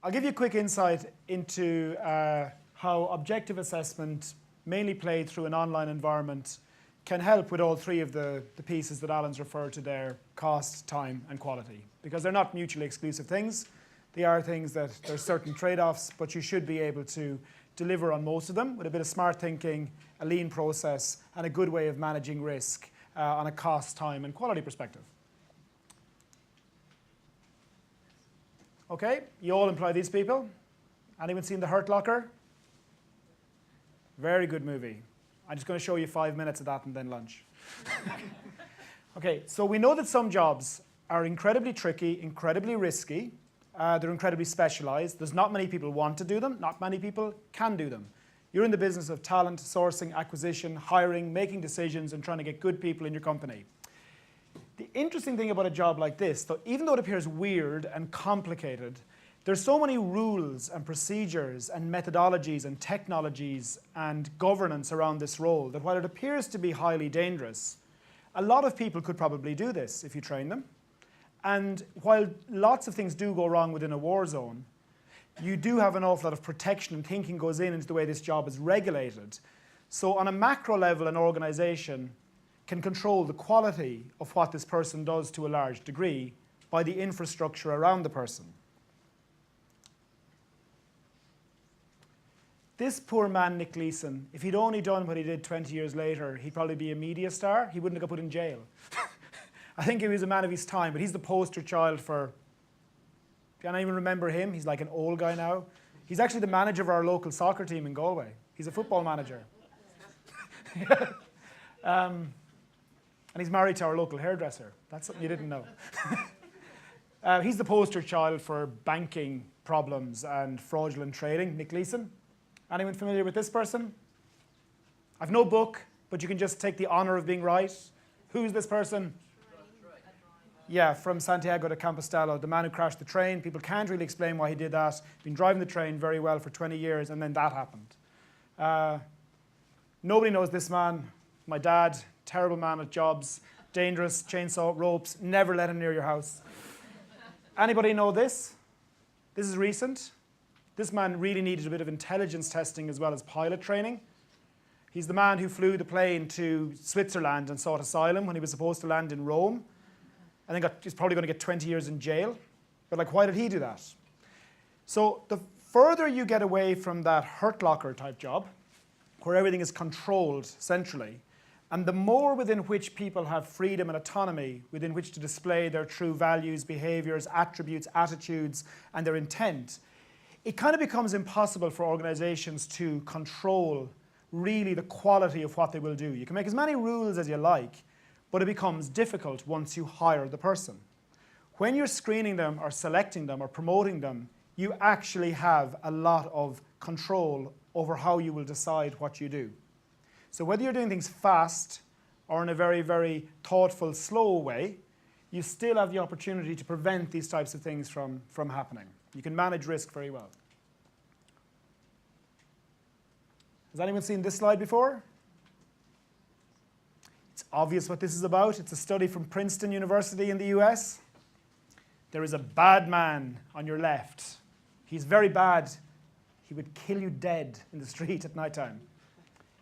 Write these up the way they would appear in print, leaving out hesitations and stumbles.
I'll give you a quick insight into how objective assessment, mainly played through an online environment, can help with all three of the pieces that Alan's referred to there: cost, time, and quality. Because they're not mutually exclusive things. They are things that there's certain trade-offs, but you should be able to deliver on most of them with a bit of smart thinking, a lean process, and a good way of managing risk on a cost, time, and quality perspective. Okay, you all employ these people. Anyone seen The Hurt Locker? Very good movie. I'm just going to show you 5 minutes of that and then lunch. Okay, so we know that some jobs are incredibly tricky, incredibly risky. They're incredibly specialized. There's not many people want to do them. Not many people can do them. You're in the business of talent, sourcing, acquisition, hiring, making decisions, and trying to get good people in your company. The interesting thing about a job like this, though, even though it appears weird and complicated, there's so many rules and procedures and methodologies and technologies and governance around this role that while it appears to be highly dangerous, a lot of people could probably do this if you train them. And while lots of things do go wrong within a war zone, you do have an awful lot of protection and thinking goes into the way this job is regulated. So on a macro level, an organization can control the quality of what this person does to a large degree by the infrastructure around the person. This poor man, Nick Leeson, if he'd only done what he did 20 years later, he'd probably be a media star. He wouldn't have got put in jail. I think he was a man of his time, but he's the poster child for, can I even remember him? He's like an old guy now. He's actually the manager of our local soccer team in Galway. He's a football manager. And he's married to our local hairdresser. That's something you didn't know. He's the poster child for banking problems and fraudulent trading, Nick Leeson. Anyone familiar with this person? I've no book, but you can just take the honor of being right. Who's this person? Yeah, from Santiago de Compostela, the man who crashed the train. People can't really explain why he did that. Been driving the train very well for 20 years, and then that happened. Nobody knows this man. My dad, terrible man at jobs, dangerous, chainsaw, ropes, never let him near your house. Anybody know this? This is recent. This man really needed a bit of intelligence testing as well as pilot training. He's the man who flew the plane to Switzerland and sought asylum when he was supposed to land in Rome. I think he's probably going to get 20 years in jail. But like, why did he do that? So the further you get away from that Hurt Locker type job, where everything is controlled centrally, and the more within which people have freedom and autonomy within which to display their true values, behaviors, attributes, attitudes, and their intent, it kind of becomes impossible for organizations to control really the quality of what they will do. You can make as many rules as you like, but it becomes difficult once you hire the person. When you're screening them or selecting them or promoting them, you actually have a lot of control over how you will decide what you do. So whether you're doing things fast or in a very, very thoughtful, slow way, you still have the opportunity to prevent these types of things from happening. You can manage risk very well. Has anyone seen this slide before? It's obvious what this is about. It's a study from Princeton University in the US. There is a bad man on your left. He's very bad. He would kill you dead in the street at nighttime.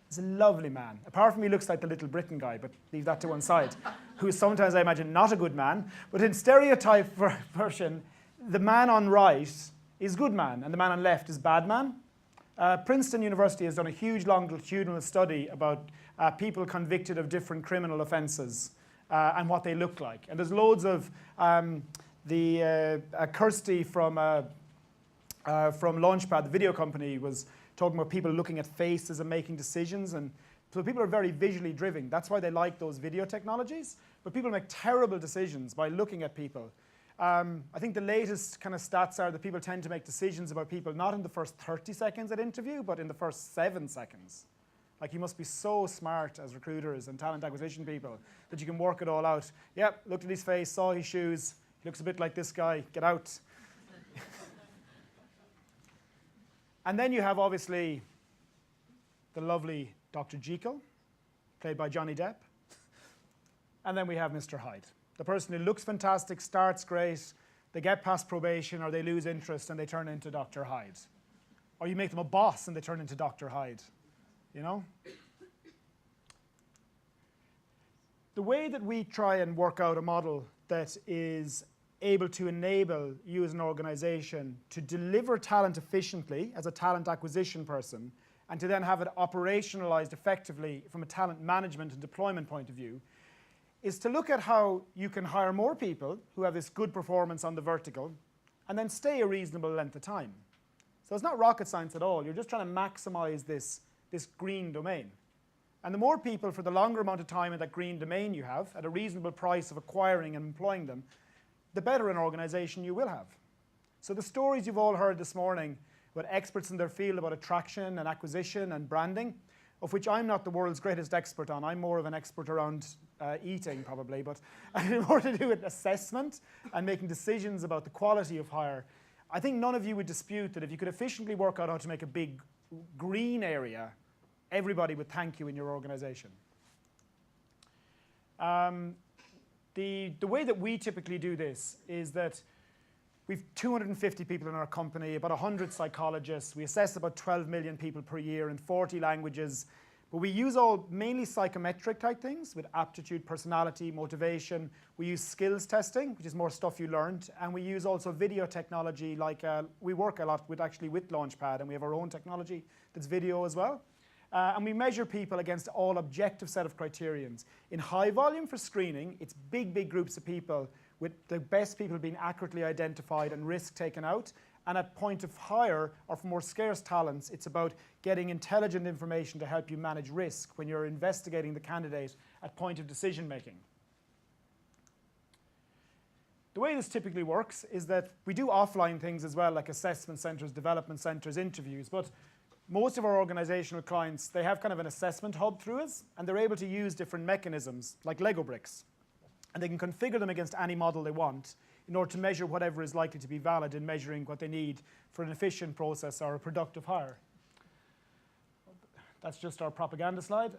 He's a lovely man. Apart from he looks like the Little Britain guy, but leave that to one side, who is sometimes, I imagine, not a good man. But in stereotype version, the man on right is good man, and the man on left is bad man. Princeton University has done a huge longitudinal study about people convicted of different criminal offenses and what they look like. And there's loads of Kirsty from Launchpad, the video company, was talking about people looking at faces and making decisions. And so people are very visually driven. That's why they like those video technologies. But people make terrible decisions by looking at people. I think the latest kind of stats are that people tend to make decisions about people not in the first 30 seconds at interview, but in the first 7 seconds. Like, you must be so smart as recruiters and talent acquisition people that you can work it all out. Yep, looked at his face, saw his shoes. He looks a bit like this guy. Get out. And then you have, obviously, the lovely Dr. Jekyll, played by Johnny Depp. And then we have Mr. Hyde, the person who looks fantastic, starts great, they get past probation or they lose interest and they turn into Dr. Hyde. Or you make them a boss and they turn into Dr. Hyde, you know? The way that we try and work out a model that is able to enable you as an organization to deliver talent efficiently as a talent acquisition person and to then have it operationalized effectively from a talent management and deployment point of view is to look at how you can hire more people who have this good performance on the vertical and then stay a reasonable length of time. So it's not rocket science at all. You're just trying to maximize this green domain. And the more people for the longer amount of time in that green domain you have at a reasonable price of acquiring and employing them, the better an organization you will have. So the stories you've all heard this morning about experts in their field about attraction and acquisition and branding, of which I'm not the world's greatest expert on. I'm more of an expert around eating probably, but more to do with assessment and making decisions about the quality of hire. I think none of you would dispute that if you could efficiently work out how to make a big green area, everybody would thank you in your organization. The way that we typically do this is that we've 250 people in our company, about 100 psychologists. We assess about 12 million people per year in 40 languages. But we use all mainly psychometric type things with aptitude, personality, motivation. We use skills testing, which is more stuff you learned. And we use also video technology, like we work a lot with Launchpad, and we have our own technology that's video as well. And we measure people against all objective set of criterions. In high volume for screening, it's big groups of people with the best people being accurately identified and risk taken out. And at point of hire, or for more scarce talents, it's about getting intelligent information to help you manage risk when you're investigating the candidate at point of decision making. The way this typically works is that we do offline things as well, like assessment centers, development centers, interviews. But most of our organizational clients, they have kind of an assessment hub through us, and they're able to use different mechanisms, like Lego bricks. And they can configure them against any model they want in order to measure whatever is likely to be valid in measuring what they need for an efficient process or a productive hire. That's just our propaganda slide.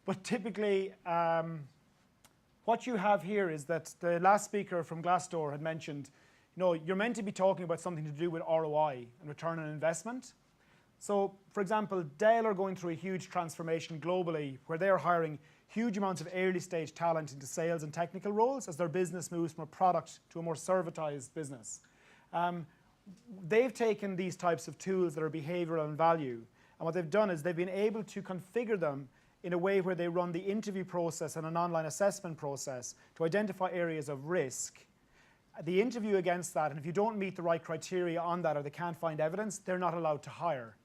But typically, what you have here is that the last speaker from Glassdoor had mentioned, you're meant to be talking about something to do with ROI and return on investment. So, for example, Dell are going through a huge transformation globally where they're hiring huge amounts of early stage talent into sales and technical roles as their business moves from a product to a more servitized business. They've taken these types of tools that are behavioral and value, and what they've done is they've been able to configure them in a way where they run the interview process and an online assessment process to identify areas of risk. The interview against that, and if you don't meet the right criteria on that or they can't find evidence, they're not allowed to hire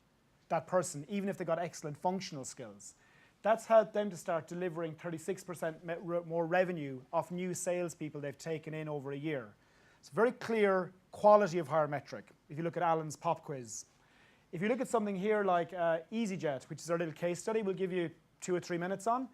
that person, even if they've got excellent functional skills. That's helped them to start delivering 36% more revenue off new salespeople they've taken in over a year. It's a very clear quality of hire metric, if you look at Alan's pop quiz. If you look at something here like Easyjet, which is our little case study, we'll give you 2 or 3 minutes on,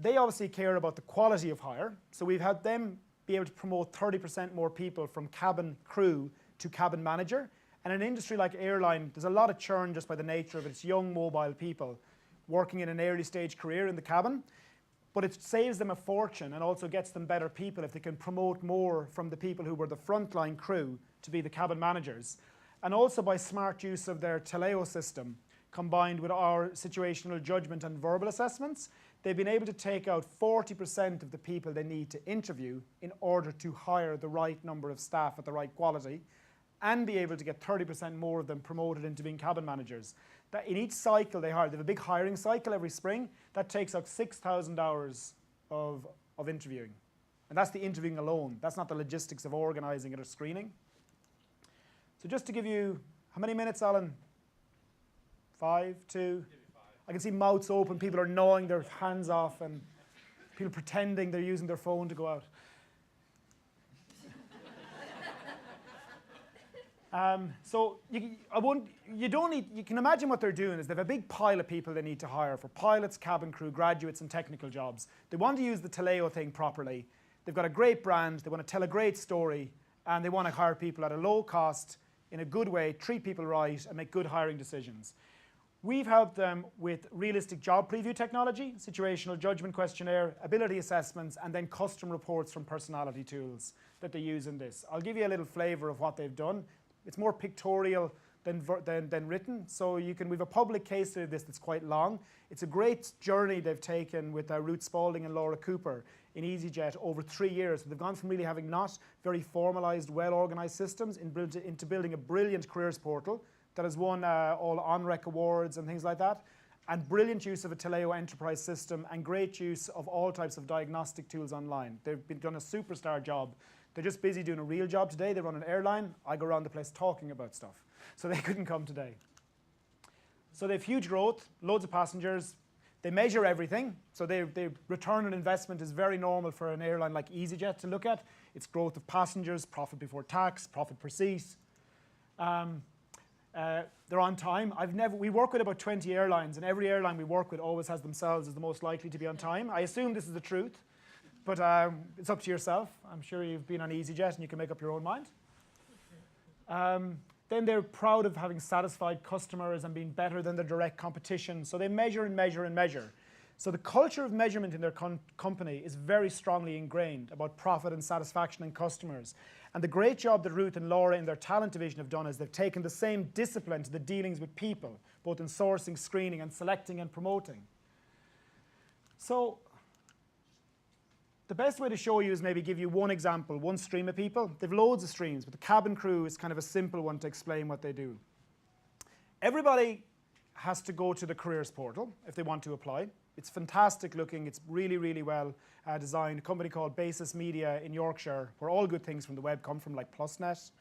they obviously care about the quality of hire. So we've had them be able to promote 30% more people from cabin crew to cabin manager. And in an industry like airline, there's a lot of churn just by the nature of it. It's young, mobile people working in an early stage career in the cabin. But it saves them a fortune and also gets them better people if they can promote more from the people who were the frontline crew to be the cabin managers. And also by smart use of their Taleo system, combined with our situational judgment and verbal assessments, they've been able to take out 40% of the people they need to interview in order to hire the right number of staff at the right quality, and be able to get 30% more of them promoted into being cabin managers. That in each cycle they hire, they have a big hiring cycle every spring, that takes out 6,000 hours of interviewing. And that's the interviewing alone. That's not the logistics of organizing it or screening. So just to give you, how many minutes, Alan? 5, 2? I can see mouths open, people are gnawing their hands off, and people pretending they're using their phone to go out. So you can imagine what they're doing is they have a big pile of people they need to hire for pilots, cabin crew, graduates, and technical jobs. They want to use the Taleo thing properly. They've got a great brand, they want to tell a great story, and they want to hire people at a low cost, in a good way, treat people right, and make good hiring decisions. We've helped them with realistic job preview technology, situational judgment questionnaire, ability assessments, and then custom reports from personality tools that they use in this. I'll give you a little flavor of what they've done. It's more pictorial than written. So we have a public case study of this that's quite long. It's a great journey they've taken with Ruth Spalding and Laura Cooper in Easyjet over 3 years. They've gone from really having not very formalized, well-organized systems into building a brilliant careers portal that has won all ONREC awards and things like that, and brilliant use of a Taleo enterprise system and great use of all types of diagnostic tools online. They've done a superstar job. They're just busy doing a real job today. They run an airline. I go around the place talking about stuff. So they couldn't come today. So they have huge growth, loads of passengers. They measure everything. So their return on investment is very normal for an airline like Easyjet to look at. It's growth of passengers, profit before tax, profit per seat. They're on time. We work with about 20 airlines, and every airline we work with always has themselves as the most likely to be on time. I assume this is the truth, but it's up to yourself. I'm sure you've been on EasyJet and you can make up your own mind. Then they're proud of having satisfied customers and being better than their direct competition. So they measure and measure and measure. So the culture of measurement in their company is very strongly ingrained about profit and satisfaction in customers. And the great job that Ruth and Laura in their talent division have done is they've taken the same discipline to the dealings with people, both in sourcing, screening, and selecting and promoting. So the best way to show you is maybe give you one example, one stream of people. They've loads of streams, but the cabin crew is kind of a simple one to explain what they do. Everybody has to go to the careers portal if they want to apply. It's fantastic looking. It's really, really well designed. A company called Basis Media in Yorkshire, where all good things from the web come from, like PlusNet.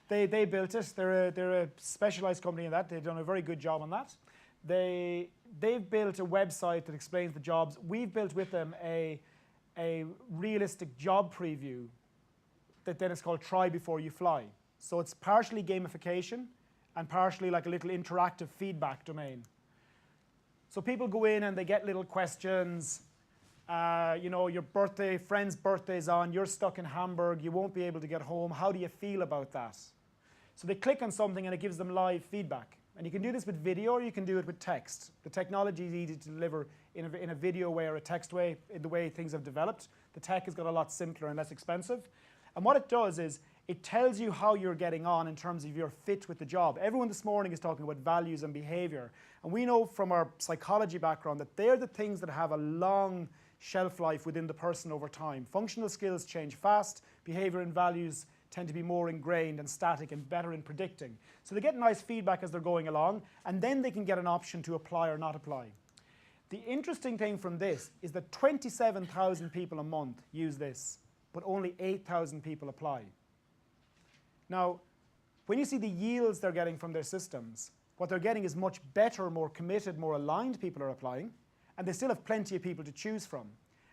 they built it. They're a specialized company in that. They've done a very good job on that. They've built a website that explains the jobs. We've built with them a realistic job preview that then is called Try Before You Fly. So it's partially gamification and partially like a little interactive feedback domain. So people go in and they get little questions. Your friend's birthday's on, you're stuck in Hamburg, you won't be able to get home. How do you feel about that? So they click on something and it gives them live feedback. And you can do this with video or you can do it with text. The technology is easy to deliver in a video way or a text way, in the way things have developed. The tech has got a lot simpler and less expensive. And what it does is it tells you how you're getting on in terms of your fit with the job. Everyone this morning is talking about values and behavior. And we know from our psychology background that they're the things that have a long shelf life within the person over time. Functional skills change fast, behavior and values tend to be more ingrained and static and better in predicting. So they get nice feedback as they're going along, and then they can get an option to apply or not apply. The interesting thing from this is that 27,000 people a month use this, but only 8,000 people apply. Now, when you see the yields they're getting from their systems, what they're getting is much better, more committed, more aligned people are applying, and they still have plenty of people to choose from.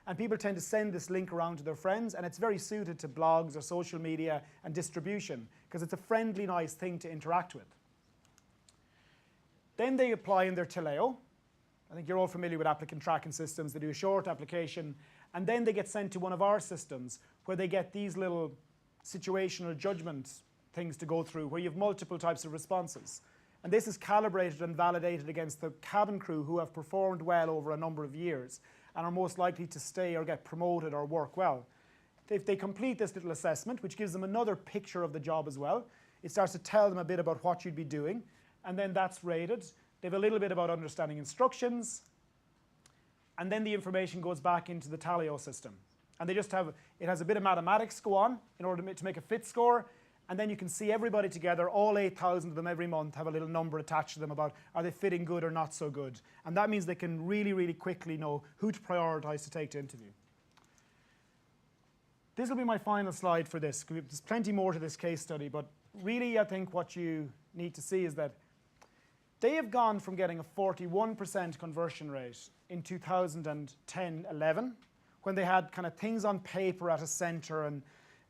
And people tend to send this link around to their friends, and it's very suited to blogs or social media and distribution, because it's a friendly, nice thing to interact with. Then they apply in their Taleo. I think you're all familiar with applicant tracking systems. They do a short application, and then they get sent to one of our systems where they get these little situational judgment things to go through, where you have multiple types of responses. And this is calibrated and validated against the cabin crew who have performed well over a number of years and are most likely to stay or get promoted or work well. If they complete this little assessment, which gives them another picture of the job as well, it starts to tell them a bit about what you'd be doing, and then that's rated. They have a little bit about understanding instructions, and then the information goes back into the Taleo system. And it has a bit of mathematics go on in order to make a fit score, and then you can see everybody together, all 8,000 of them every month have a little number attached to them about are they fitting good or not so good. And that means they can really, really quickly know who to prioritize to take to interview. This will be my final slide for this. There's plenty more to this case study, but really I think what you need to see is that they have gone from getting a 41% conversion rate in 2010-11, when they had kind of things on paper at a center and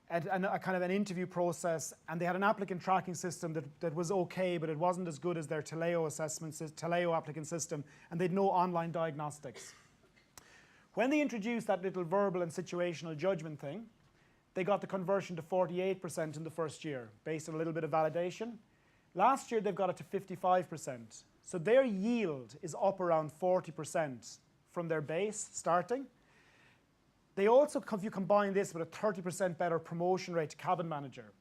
a kind of an interview process, and they had an applicant tracking system that was okay, but it wasn't as good as their Taleo Taleo applicant system, and they had no online diagnostics. When they introduced that little verbal and situational judgment thing, they got the conversion to 48% in the first year, based on a little bit of validation. Last year, they've got it to 55%. So their yield is up around 40% from their base starting. They also, if you combine this with a 30% better promotion rate to cabin manager,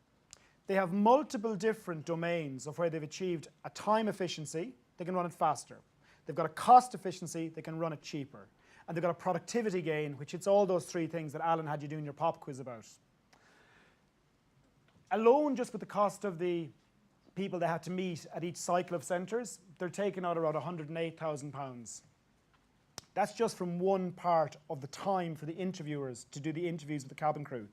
they have multiple different domains of where they've achieved a time efficiency, they can run it faster. They've got a cost efficiency, they can run it cheaper. And they've got a productivity gain, which it's all those three things that Alan had you doing your pop quiz about. Alone, just with the cost of the people they had to meet at each cycle of centres, they're taking out around £108,000. That's just from one part of the time for the interviewers to do the interviews with the cabin crew.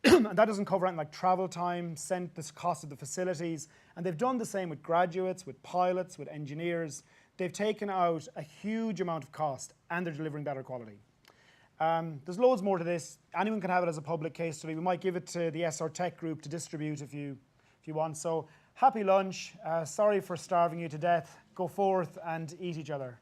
And that doesn't cover anything like travel time, the cost of the facilities. And they've done the same with graduates, with pilots, with engineers. They've taken out a huge amount of cost and they're delivering better quality. There's loads more to this. Anyone can have it as a public case study. We might give it to the SR Tech group to distribute if you want. So happy lunch. Sorry for starving you to death. Go forth and eat each other.